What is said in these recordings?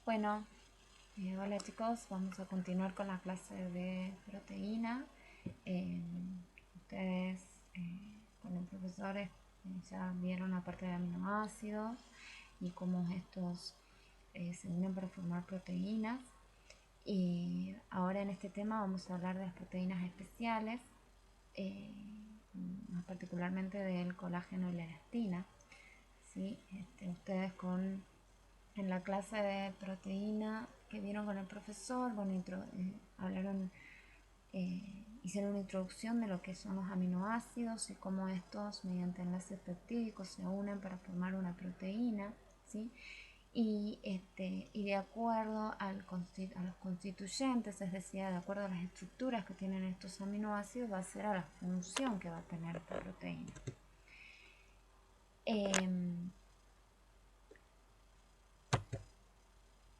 Bueno, hola chicos, vamos a continuar con la clase de proteína. Ustedes con el profesor ya vieron la parte de aminoácidos y cómo estos se unen para formar proteínas. Y ahora en este tema vamos a hablar de las proteínas especiales, eh, más particularmente del colágeno y la elastina. ¿Sí? Ustedes en la clase de proteína que vieron con el profesor, bueno, hablaron, hicieron una introducción de lo que son los aminoácidos y cómo estos, mediante enlaces peptídicos, se unen para formar una proteína, ¿sí? Y de acuerdo a los constituyentes, es decir, de acuerdo a las estructuras que tienen estos aminoácidos, va a ser a la función que va a tener esta proteína.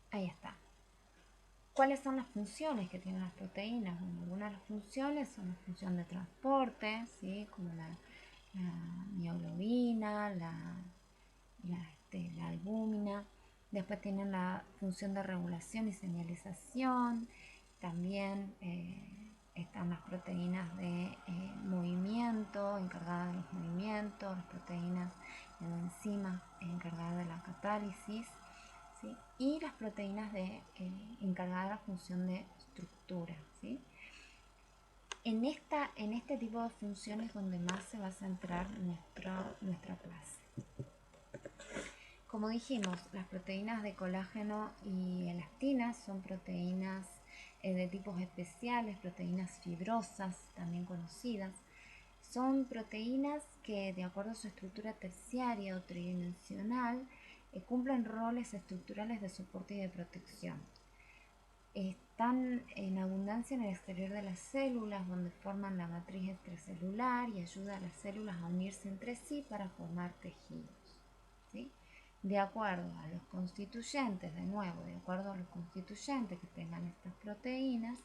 Ahí está. ¿Cuáles son las funciones que tienen las proteínas? Bueno, algunas de las funciones son la función de transporte, ¿sí? Como la mioglobina, la albúmina. Después tienen la función de regulación y señalización. También están las proteínas de movimiento, encargadas de los movimientos, las proteínas de las enzimas encargadas de la catálisis. ¿Sí? Y las proteínas encargadas de la función de estructura. ¿Sí? En este tipo de funciones donde más se va a centrar nuestra clase. Como dijimos, las proteínas de colágeno y elastina son proteínas de tipos especiales, proteínas fibrosas, también conocidas. Son proteínas que, de acuerdo a su estructura terciaria o tridimensional, cumplen roles estructurales de soporte y de protección. Están en abundancia en el exterior de las células, donde forman la matriz extracelular y ayudan a las células a unirse entre sí para formar tejidos. ¿Sí? De acuerdo a los constituyentes, de nuevo, de acuerdo a los constituyentes que tengan estas proteínas,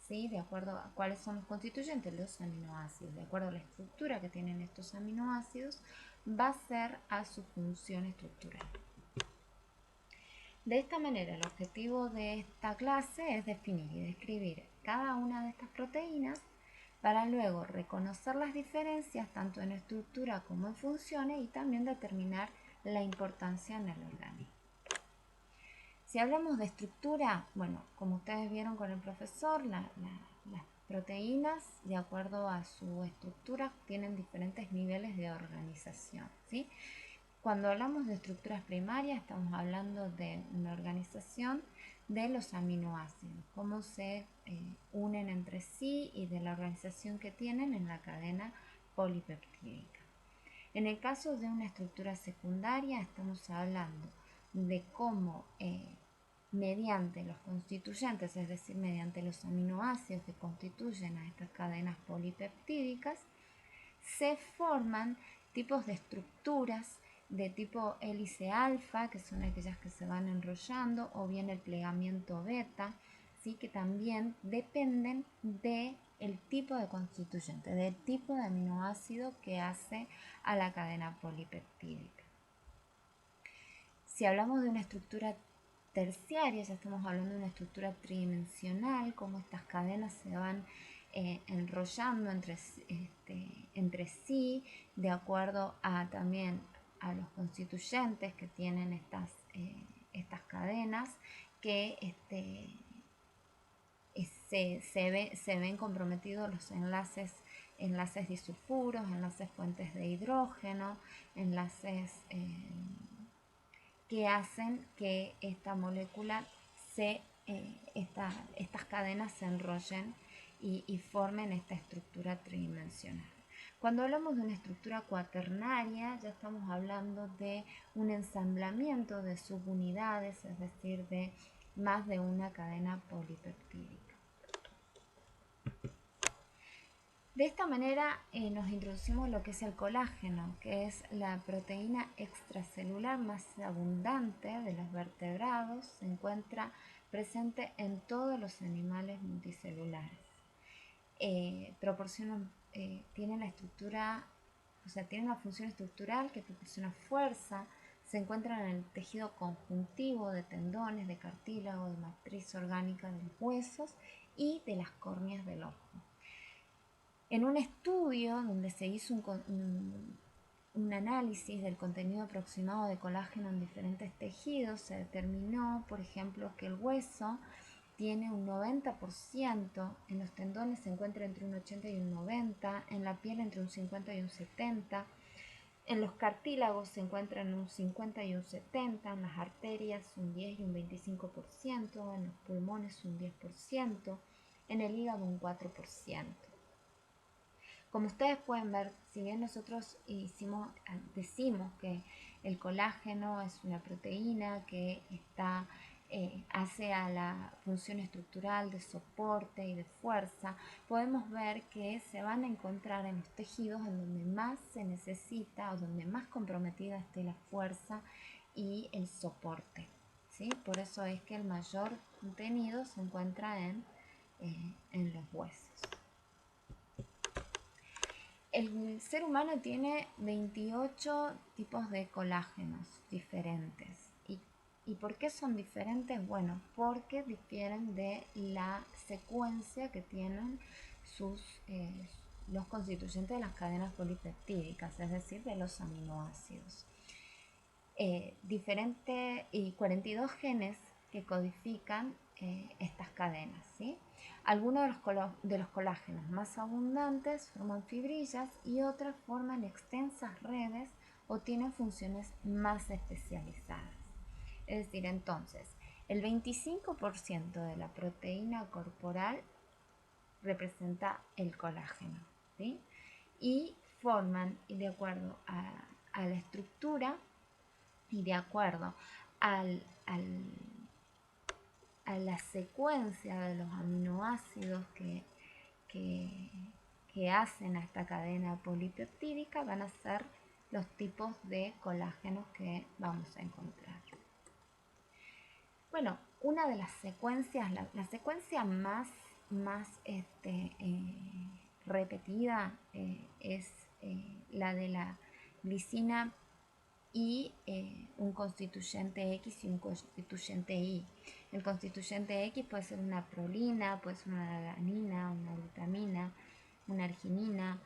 ¿sí? De acuerdo a cuáles son los constituyentes, los aminoácidos, de acuerdo a la estructura que tienen estos aminoácidos, va a ser a su función estructural. De esta manera, el objetivo de esta clase es definir y describir cada una de estas proteínas para luego reconocer las diferencias tanto en estructura como en funciones y también determinar la importancia en el organismo. Si hablamos de estructura, bueno, como ustedes vieron con el profesor, las proteínas, de acuerdo a su estructura, tienen diferentes niveles de organización, ¿sí? Cuando hablamos de estructuras primarias, estamos hablando de una organización de los aminoácidos, cómo se unen entre sí y de la organización que tienen en la cadena polipeptídica. En el caso de una estructura secundaria, estamos hablando de cómo mediante los constituyentes, es decir, mediante los aminoácidos que constituyen a estas cadenas polipeptídicas, se forman tipos de estructuras de tipo hélice alfa, que son aquellas que se van enrollando, o bien el plegamiento beta, ¿sí? Que también dependen del tipo de constituyente, del tipo de aminoácido que hace a la cadena polipeptídica. Si hablamos de una estructura terciaria, ya estamos hablando de una estructura tridimensional, cómo estas cadenas se van enrollando entre sí, de acuerdo también a los constituyentes que tienen estas cadenas, que se ven comprometidos los enlaces disulfuros, enlaces puentes de hidrógeno, enlaces que hacen que esta molécula estas cadenas se enrollen y formen esta estructura tridimensional. Cuando hablamos de una estructura cuaternaria, ya estamos hablando de un ensamblamiento de subunidades, es decir, de más de una cadena polipeptídica. De esta manera nos introducimos lo que es el colágeno, que es la proteína extracelular más abundante de los vertebrados, se encuentra presente en todos los animales multicelulares. Tiene la estructura, o sea, tiene una función estructural que proporciona fuerza, se encuentran en el tejido conjuntivo de tendones, de cartílago, de matriz orgánica de los huesos y de las córneas del ojo. En un estudio donde se hizo un análisis del contenido aproximado de colágeno en diferentes tejidos, se determinó, por ejemplo, que el hueso tiene un 90%, en los tendones se encuentra entre un 80 y un 90%, en la piel entre un 50 y un 70%, en los cartílagos se encuentra en un 50 y un 70%, en las arterias un 10 y un 25%, en los pulmones un 10%, en el hígado un 4%. Como ustedes pueden ver, si bien nosotros decimos que el colágeno es una proteína que hace a la función estructural de soporte y de fuerza, podemos ver que se van a encontrar en los tejidos en donde más se necesita o donde más comprometida esté la fuerza y el soporte, ¿sí? Por eso es que el mayor contenido se encuentra en los huesos. El ser humano tiene 28 tipos de colágenos diferentes. ¿Y por qué son diferentes? Bueno, porque difieren de la secuencia que tienen los constituyentes de las cadenas polipeptídicas, es decir, de los aminoácidos. Y 42 genes que codifican estas cadenas, ¿sí? Algunos de los colágenos más abundantes forman fibrillas y otras forman extensas redes o tienen funciones más especializadas. Es decir, entonces, el 25% de la proteína corporal representa el colágeno, ¿sí? Y forman, de acuerdo a la estructura y de acuerdo a la secuencia de los aminoácidos que hacen a esta cadena polipeptídica, van a ser los tipos de colágenos que vamos a encontrar. Bueno, una de las secuencias, la secuencia más repetida es la de la glicina y un constituyente X y un constituyente Y. El constituyente X puede ser una prolina, puede ser una alanina, una glutamina, una arginina.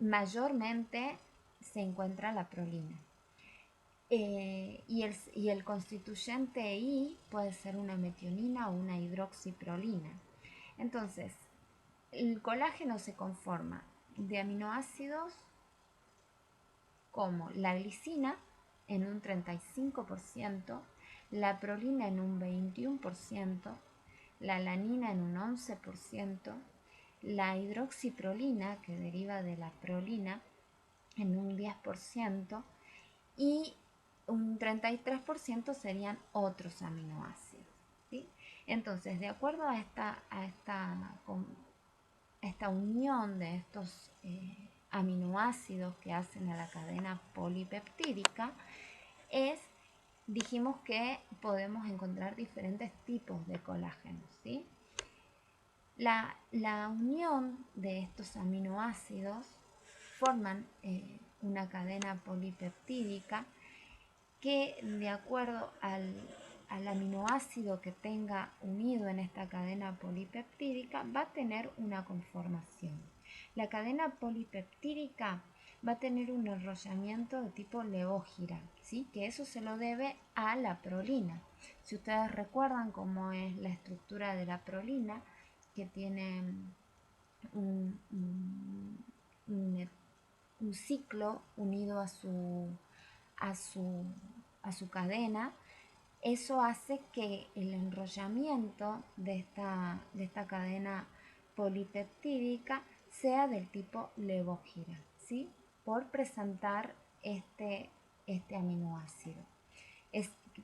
Mayormente se encuentra la prolina. Y el constituyente I puede ser una metionina o una hidroxiprolina. Entonces, el colágeno se conforma de aminoácidos como la glicina en un 35%, la prolina en un 21%, la alanina en un 11%, la hidroxiprolina, que deriva de la prolina, en un 10%, y un 33% serían otros aminoácidos, ¿sí? Entonces, de acuerdo a esta unión de estos aminoácidos que hacen a la cadena polipeptídica, dijimos que podemos encontrar diferentes tipos de colágenos, ¿sí? La unión de estos aminoácidos forman una cadena polipeptídica que, de acuerdo al aminoácido que tenga unido en esta cadena polipeptídica, va a tener una conformación. La cadena polipeptídica va a tener un enrollamiento de tipo Levógira, ¿sí? Que eso se lo debe a la prolina. Si ustedes recuerdan cómo es la estructura de la prolina, que tiene un ciclo unido a su cadena, eso hace que el enrollamiento de esta cadena polipeptídica sea del tipo Levógira, ¿sí? Por presentar este aminoácido.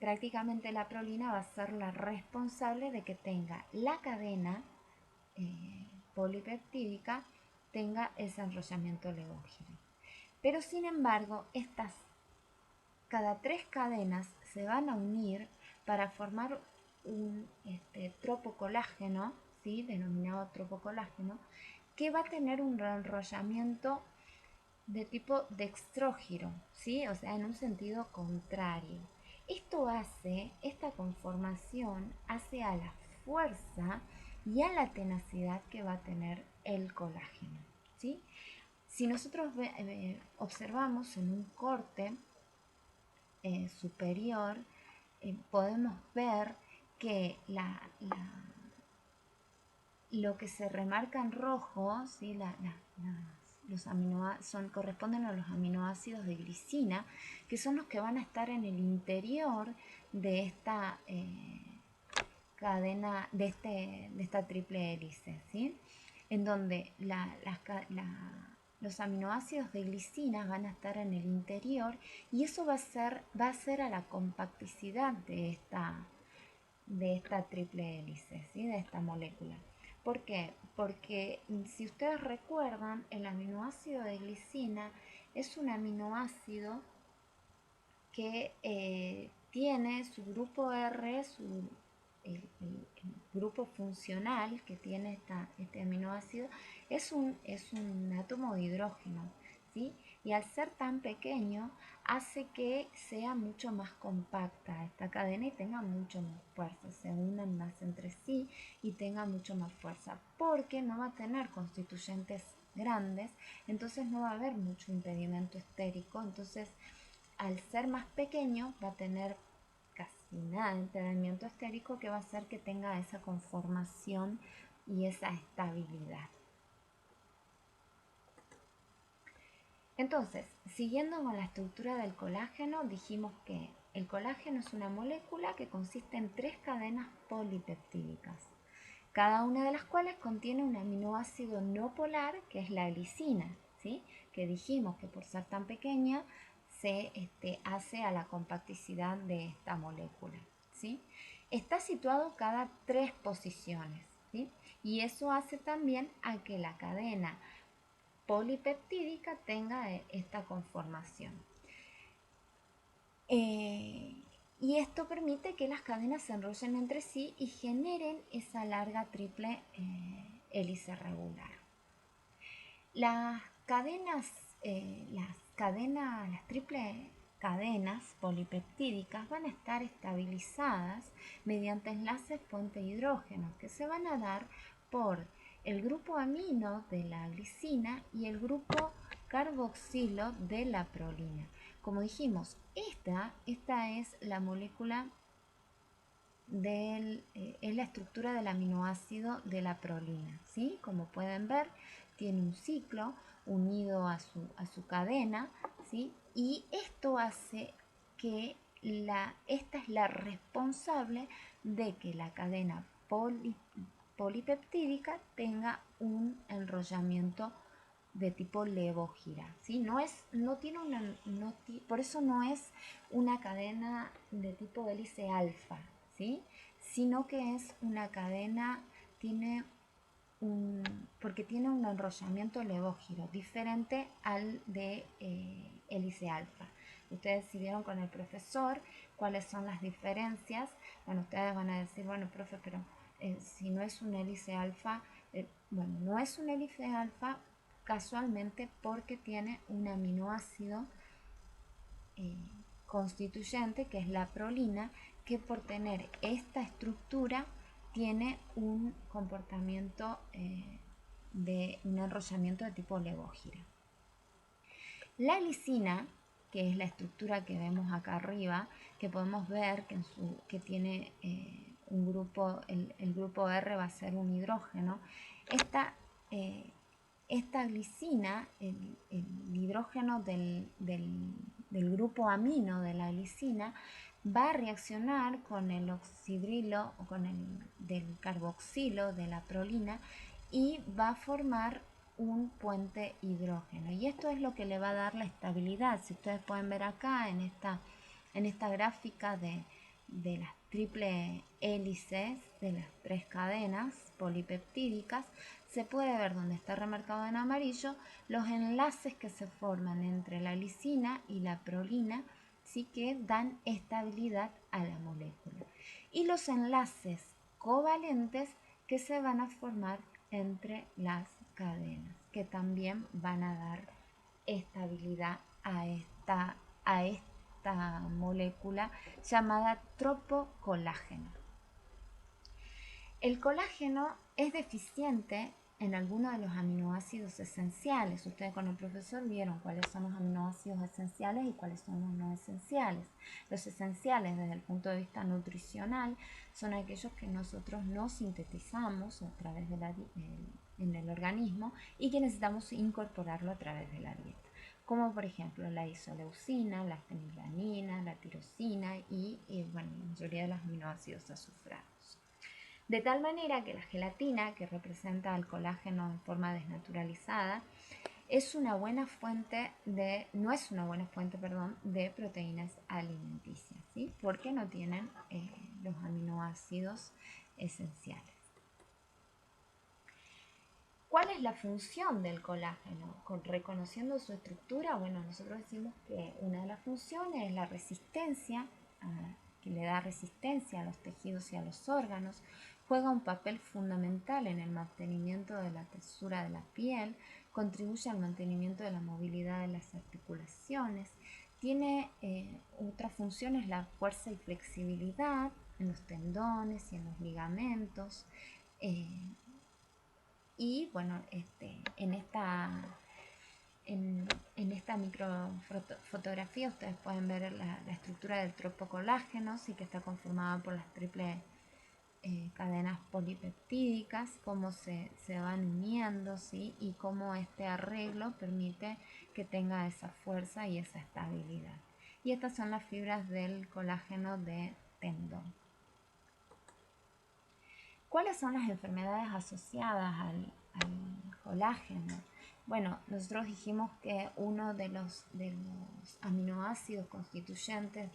Prácticamente la prolina va a ser la responsable de que tenga la cadena polipeptídica tenga ese enrollamiento Levógira. Pero sin embargo, cada 3 cadenas se van a unir para formar un tropocolágeno, ¿sí? Denominado tropocolágeno, que va a tener un enrollamiento de tipo dextrógiro, ¿sí? O sea, en un sentido contrario. Esta conformación hace a la fuerza y a la tenacidad que va a tener el colágeno, ¿sí? Si nosotros observamos en un corte superior, podemos ver que lo que se remarca en rojo, ¿sí? Los corresponden a los aminoácidos de glicina, que son los que van a estar en el interior de esta cadena, de esta triple hélice, ¿sí? En donde los aminoácidos de glicina van a estar en el interior y eso va a ser a la compacticidad de esta triple hélice, ¿sí? De esta molécula. ¿Por qué? Porque si ustedes recuerdan, el aminoácido de glicina es un aminoácido que tiene su grupo R, el grupo funcional que tiene este aminoácido, es un átomo de hidrógeno, ¿sí? Y al ser tan pequeño, hace que sea mucho más compacta esta cadena y tenga mucho más fuerza, se unan más entre sí y tenga mucho más fuerza, porque no va a tener constituyentes grandes, entonces no va a haber mucho impedimento estérico, entonces al ser más pequeño va a tener casi nada de impedimento estérico que va a hacer que tenga esa conformación y esa estabilidad. Entonces, siguiendo con la estructura del colágeno, dijimos que el colágeno es una molécula que consiste en 3 cadenas polipeptídicas, cada una de las cuales contiene un aminoácido no polar, que es la glicina, ¿sí? Que dijimos que por ser tan pequeña se hace a la compacticidad de esta molécula, ¿sí? Está situado cada 3 posiciones, ¿sí? Y eso hace también a que la cadena polipeptídica tenga esta conformación. Y esto permite que las cadenas se enrollen entre sí y generen esa larga triple hélice regular. Las triple cadenas polipeptídicas van a estar estabilizadas mediante enlaces puente hidrógeno que se van a dar por el grupo amino de la glicina y el grupo carboxilo de la prolina. Como dijimos, esta es la molécula es la estructura del aminoácido de la prolina, ¿sí? Como pueden ver, tiene un ciclo unido a su cadena, ¿sí? Y esto hace que esta es la responsable de que la cadena polipeptídica tenga un enrollamiento de tipo levogira, ¿sí? Por eso no es una cadena de tipo hélice alfa, ¿sí? Sino que es una cadena, porque tiene un enrollamiento levógiro diferente al de hélice alfa. Ustedes si vieron con el profesor cuáles son las diferencias, bueno, ustedes van a decir, bueno, profe, pero si no es un hélice alfa, bueno, no es un hélice alfa casualmente porque tiene un aminoácido constituyente, que es la prolina, que por tener esta estructura tiene un comportamiento de un enrollamiento de tipo levógira. La glicina, que es la estructura que vemos acá arriba, que podemos ver que tiene un grupo, el grupo R va a ser un hidrógeno. Esta glicina, el hidrógeno del grupo amino de la glicina, va a reaccionar con el oxidrilo o con el del carboxilo de la prolina y va a formar un puente hidrógeno. Y esto es lo que le va a dar la estabilidad. Si ustedes pueden ver acá en esta gráfica de las triple hélices de las 3 cadenas polipeptídicas, se puede ver donde está remarcado en amarillo los enlaces que se forman entre la glicina y la prolina, sí, que dan estabilidad a la molécula. Y los enlaces covalentes que se van a formar entre las cadenas, que también van a dar estabilidad a esta molécula llamada tropocolágeno. El colágeno es deficiente en algunos de los aminoácidos esenciales. Ustedes con el profesor vieron cuáles son los aminoácidos esenciales y cuáles son los no esenciales. Los esenciales desde el punto de vista nutricional son aquellos que nosotros no sintetizamos a través de en el organismo y que necesitamos incorporarlo a través de la dieta, como por ejemplo la isoleucina, la fenilanina, la tirosina y bueno, la mayoría de los aminoácidos azufrados. De tal manera que la gelatina, que representa el colágeno en forma desnaturalizada, no es una buena fuente de proteínas alimenticias, ¿sí? Porque no tienen los aminoácidos esenciales. ¿Cuál es la función del colágeno? Reconociendo su estructura, bueno, nosotros decimos que una de las funciones es la resistencia, que le da resistencia a los tejidos y a los órganos, juega un papel fundamental en el mantenimiento de la textura de la piel, contribuye al mantenimiento de la movilidad de las articulaciones, tiene otra función, es la fuerza y flexibilidad en los tendones y en los ligamentos. Y bueno, en esta microfotografía ustedes pueden ver la estructura del tropocolágeno, sí, que está conformada por las triples cadenas polipeptídicas, cómo se van uniendo, ¿sí? Y cómo este arreglo permite que tenga esa fuerza y esa estabilidad. Y estas son las fibras del colágeno de tendón. ¿Cuáles son las enfermedades asociadas al colágeno? Bueno, nosotros dijimos que uno de los aminoácidos constituyentes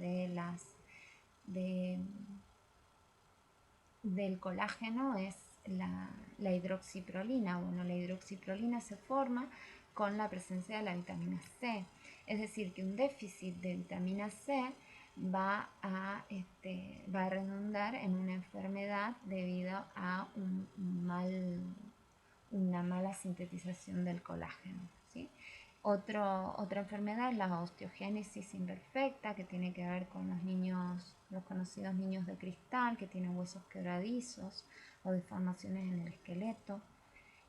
del colágeno es la hidroxiprolina. Bueno, la hidroxiprolina se forma con la presencia de la vitamina C. Es decir, que un déficit de vitamina C va a redundar en una enfermedad debido a una mala sintetización del colágeno, ¿sí? Otra enfermedad es la osteogénesis imperfecta, que tiene que ver con los conocidos niños de cristal, que tienen huesos quebradizos o deformaciones en el esqueleto.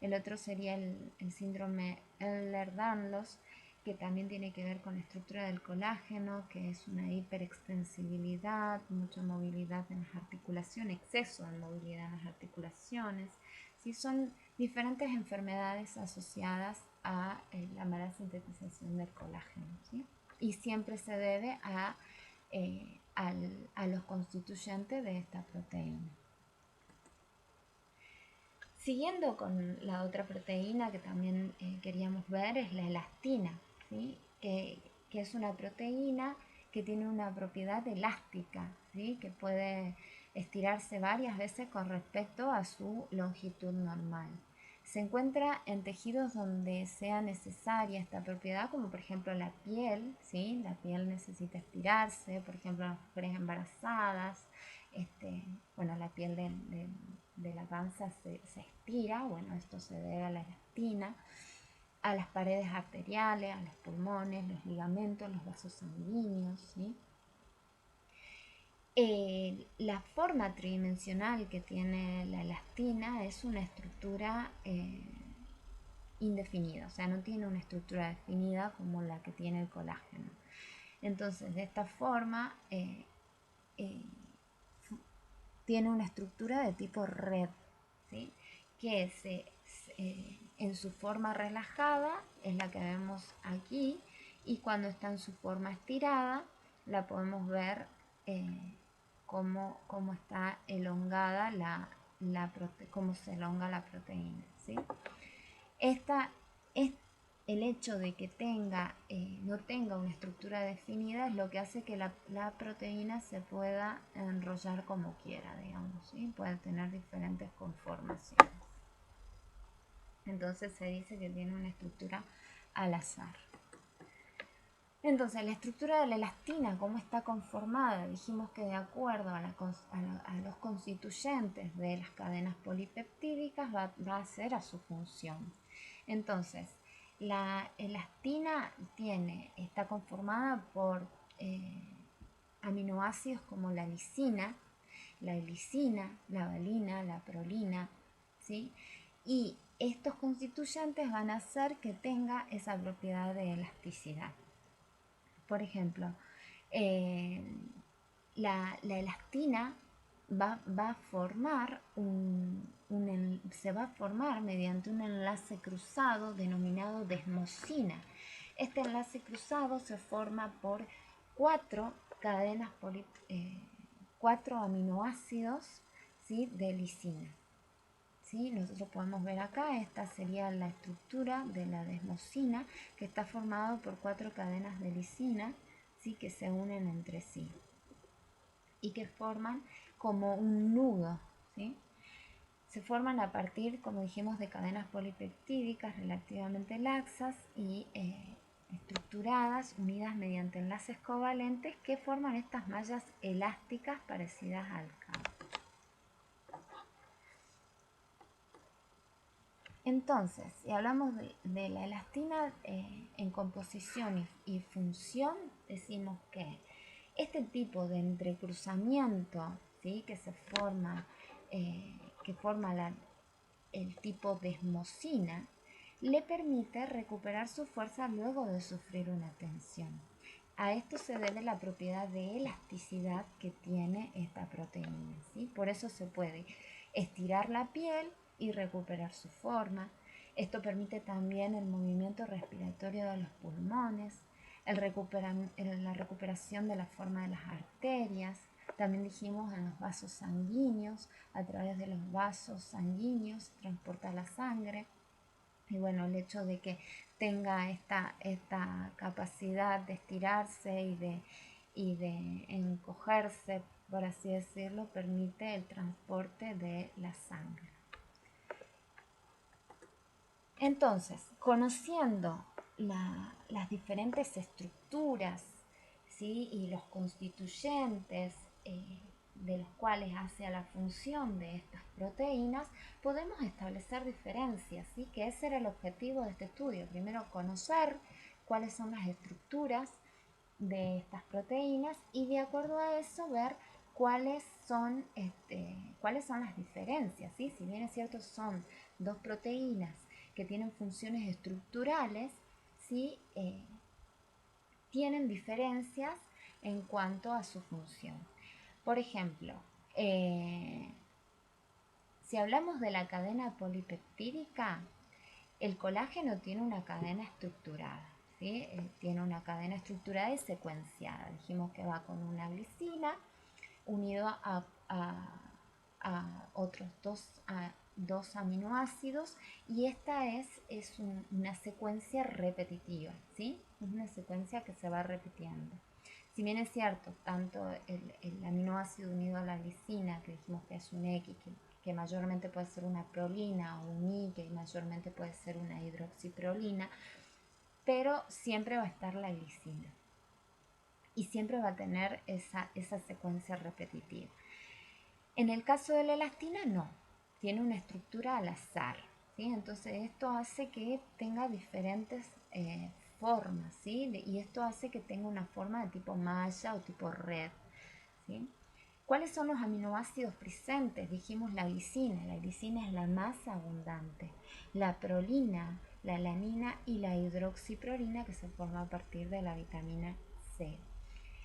El otro sería el síndrome Ehlers-Danlos, que también tiene que ver con la estructura del colágeno, que es una hiperextensibilidad, mucha movilidad en las articulaciones, exceso de movilidad en las articulaciones. ¿Sí? Son diferentes enfermedades asociadas a la mala sintetización del colágeno, ¿sí? Y siempre se debe a los constituyentes de esta proteína. Siguiendo con la otra proteína que también queríamos ver es la elastina, ¿sí? que es una proteína que tiene una propiedad elástica, ¿sí? Que puede estirarse varias veces con respecto a su longitud normal. Se encuentra en tejidos donde sea necesaria esta propiedad, como por ejemplo la piel, ¿sí? La piel necesita estirarse, por ejemplo las mujeres embarazadas, bueno, la piel de la panza se estira, bueno, esto se debe a la elastina, a las paredes arteriales, a los pulmones, los ligamentos, los vasos sanguíneos, ¿sí? La forma tridimensional que tiene la elastina es una estructura indefinida, o sea, no tiene una estructura definida como la que tiene el colágeno. Entonces, de esta forma, tiene una estructura de tipo red, ¿sí? Que en su forma relajada es la que vemos aquí, y cuando está en su forma estirada la podemos ver cómo está elongada cómo se elonga la proteína, ¿sí? El hecho de que no tenga una estructura definida es lo que hace que la proteína se pueda enrollar como quiera, digamos, ¿sí? Puede tener diferentes conformaciones. Entonces se dice que tiene una estructura al azar. Entonces, la estructura de la elastina, ¿cómo está conformada? Dijimos que de acuerdo a los constituyentes de las cadenas polipeptídicas va a ser a su función. Entonces, La elastina está conformada por aminoácidos como la lisina, la valina, la prolina, ¿sí? Y estos constituyentes van a hacer que tenga esa propiedad de elasticidad. Por ejemplo, la elastina va a formar se va a formar mediante un enlace cruzado denominado desmosina. Este enlace cruzado se forma por cuatro cadenas, cuatro aminoácidos, ¿sí?, de lisina. ¿Sí? Nosotros podemos ver acá, esta sería la estructura de la desmosina, que está formada por cuatro cadenas de lisina, ¿sí?, que se unen entre sí y que forman como un nudo, ¿sí? Se forman a partir, como dijimos, de cadenas polipeptídicas relativamente laxas y estructuradas, unidas mediante enlaces covalentes que forman estas mallas elásticas parecidas al cabo. Entonces, si hablamos de la elastina en composición y función, decimos que este tipo de entrecruzamiento, ¿sí?, que forma el tipo desmosina, le permite recuperar su fuerza luego de sufrir una tensión. A esto se debe la propiedad de elasticidad que tiene esta proteína, ¿sí? Por eso se puede estirar la piel y recuperar su forma. Esto permite también el movimiento respiratorio de los pulmones, la recuperación de la forma de las arterias. También dijimos en los vasos sanguíneos, a través de los vasos sanguíneos se transporta la sangre. Y bueno, el hecho de que tenga esta capacidad de estirarse y de encogerse, por así decirlo, permite el transporte de la sangre. Entonces, conociendo las diferentes estructuras, ¿sí?, y los constituyentes de los cuales hace la función de estas proteínas, podemos establecer diferencias, ¿sí?, que ese era el objetivo de este estudio. Primero, conocer cuáles son las estructuras de estas proteínas y de acuerdo a eso ver cuáles son las diferencias, ¿sí? Si bien es cierto son dos proteínas que tienen funciones estructurales, ¿sí?, tienen diferencias en cuanto a su función. Por ejemplo, si hablamos de la cadena polipeptídica, el colágeno tiene una cadena estructurada, ¿sí? Tiene una cadena estructurada y secuenciada. Dijimos que va con una glicina unido a otros dos aminoácidos y esta es una secuencia repetitiva, ¿sí? Es una secuencia que se va repitiendo. Si bien es cierto, tanto el aminoácido unido a la glicina, que dijimos que es un X, que mayormente puede ser una prolina, o un Y, que mayormente puede ser una hidroxiprolina, pero siempre va a estar la glicina y siempre va a tener esa secuencia repetitiva. En el caso de la elastina no, tiene una estructura al azar, ¿sí? Entonces esto hace que tenga diferentes formas, ¿sí? Y esto hace que tenga una forma de tipo malla o tipo red, ¿sí? ¿Cuáles son los aminoácidos presentes? Dijimos la glicina es la más abundante. La prolina, la alanina y la hidroxiprolina, que se forma a partir de la vitamina C.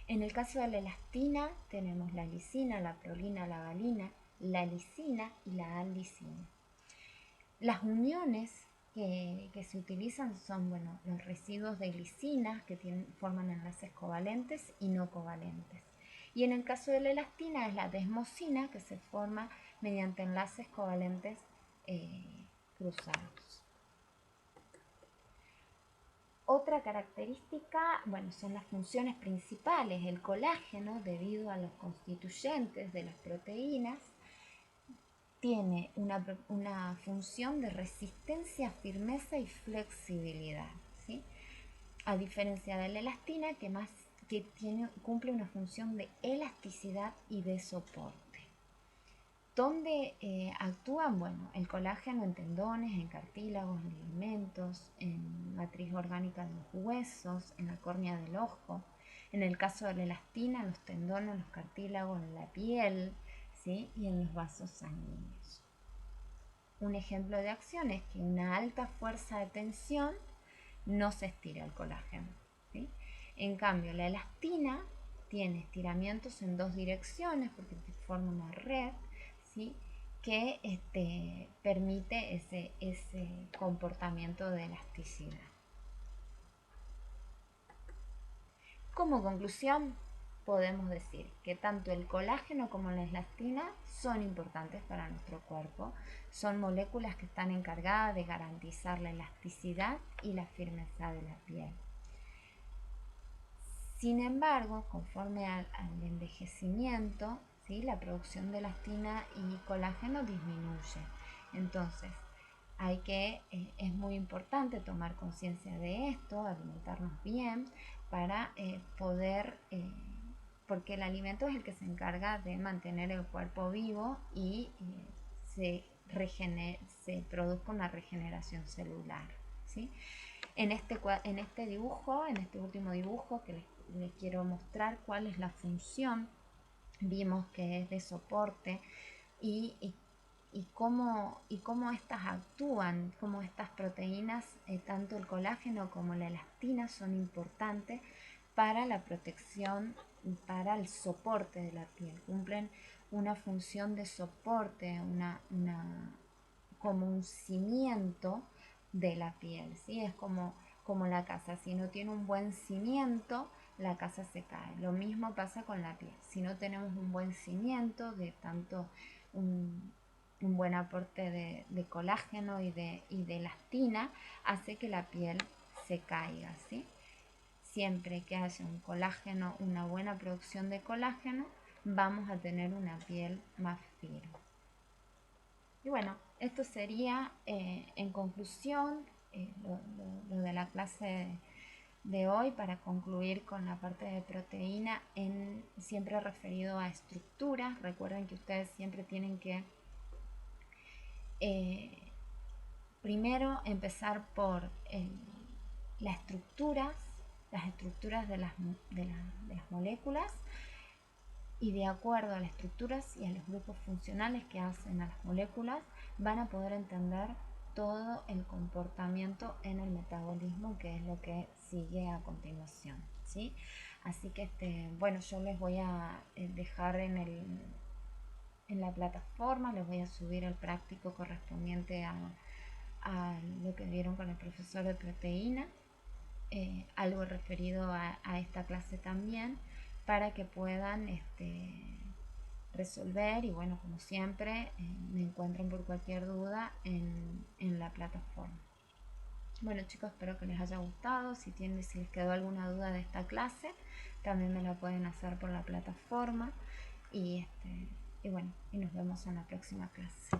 En el caso de la elastina tenemos la lisina, la prolina, la valina, la lisina y la alicina. Las uniones que se utilizan son los residuos de glicina que forman enlaces covalentes y no covalentes. Y en el caso de la elastina es la desmosina que se forma mediante enlaces covalentes cruzados. Otra característica, son las funciones principales. El colágeno, debido a los constituyentes de las proteínas, tiene una función de resistencia, firmeza y flexibilidad, ¿sí? A diferencia de la elastina, que cumple una función de elasticidad y de soporte. ¿Dónde actúan? Bueno, el colágeno en tendones, en cartílagos, en ligamentos, en matriz orgánica de los huesos, en la córnea del ojo. En el caso de la elastina, en los tendones, los cartílagos, en la piel, ¿sí? Y en los vasos sanguíneos. Un ejemplo de acción es que una alta fuerza de tensión no se estira el colágeno, ¿sí? En cambio, la elastina tiene estiramientos en dos direcciones porque forma una red, ¿sí? Que permite ese comportamiento de elasticidad. Como conclusión, podemos decir que tanto el colágeno como la elastina son importantes para nuestro cuerpo. Son moléculas que están encargadas de garantizar la elasticidad y la firmeza de la piel. Sin embargo, conforme al envejecimiento, ¿sí? La producción de elastina y colágeno disminuye. Entonces, es muy importante tomar conciencia de esto, alimentarnos bien para poder, porque el alimento es el que se encarga de mantener el cuerpo vivo y se produzca una regeneración celular, ¿sí? En este dibujo, en este último dibujo que les quiero mostrar cuál es la función, vimos que es de soporte y cómo estas actúan, cómo estas proteínas, tanto el colágeno como la elastina, son importantes para la protección, para el soporte de la piel. Cumplen una función de soporte, como un cimiento de la piel, ¿sí? Es como la casa, si no tiene un buen cimiento, la casa se cae. Lo mismo pasa con la piel, si no tenemos un buen cimiento de tanto un buen aporte de colágeno y de elastina, hace que la piel se caiga, ¿sí? Siempre que haya un colágeno, una buena producción de colágeno, vamos a tener una piel más firme. Y bueno, esto sería en conclusión lo de la clase de hoy, para concluir con la parte de proteína, siempre referido a estructuras. Recuerden que ustedes siempre tienen que primero empezar por las estructuras de las moléculas, y de acuerdo a las estructuras y a los grupos funcionales que hacen a las moléculas, van a poder entender todo el comportamiento en el metabolismo, que es lo que sigue a continuación, ¿sí? Así que bueno, yo les voy a dejar en la plataforma, les voy a subir el práctico correspondiente a lo que vieron con el profesor de proteína, algo referido a esta clase también, para que puedan resolver. Y bueno, como siempre, me encuentran por cualquier duda en la plataforma. Bueno, chicos, espero que les haya gustado. Si les quedó alguna duda de esta clase, también me la pueden hacer por la plataforma. Y bueno, y nos vemos en la próxima clase.